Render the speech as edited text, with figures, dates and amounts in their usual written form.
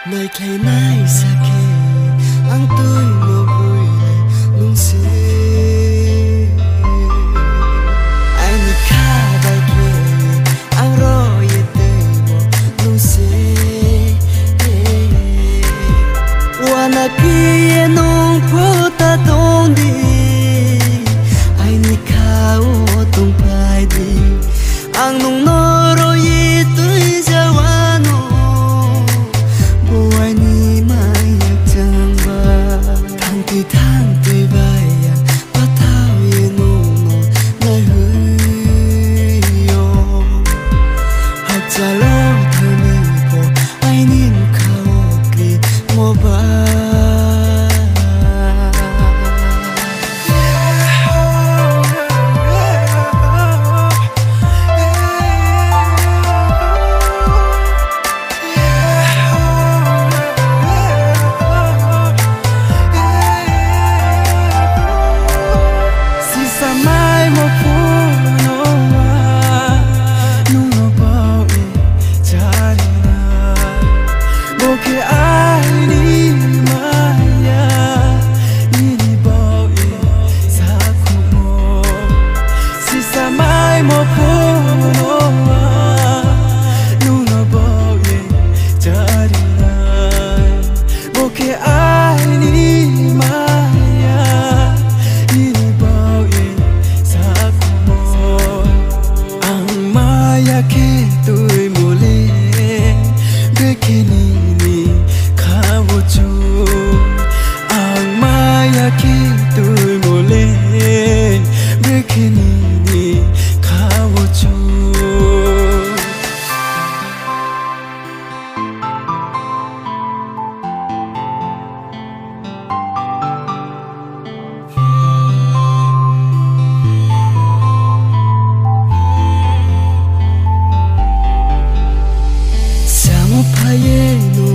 Nơi khai nai sake ang tôi mo vui nung se ai ni kha bai ke ang ro ye te mo nung se wana ki nung pho ta dong di ai ni kha o tung pai di ang nung no ro ye tui ja wano boy ni mai yak chang ba thang ti bai ya pa thao ye nung no nai hui yo hak cha lo thơ ni ko ai nin kha o ki mo ba paye no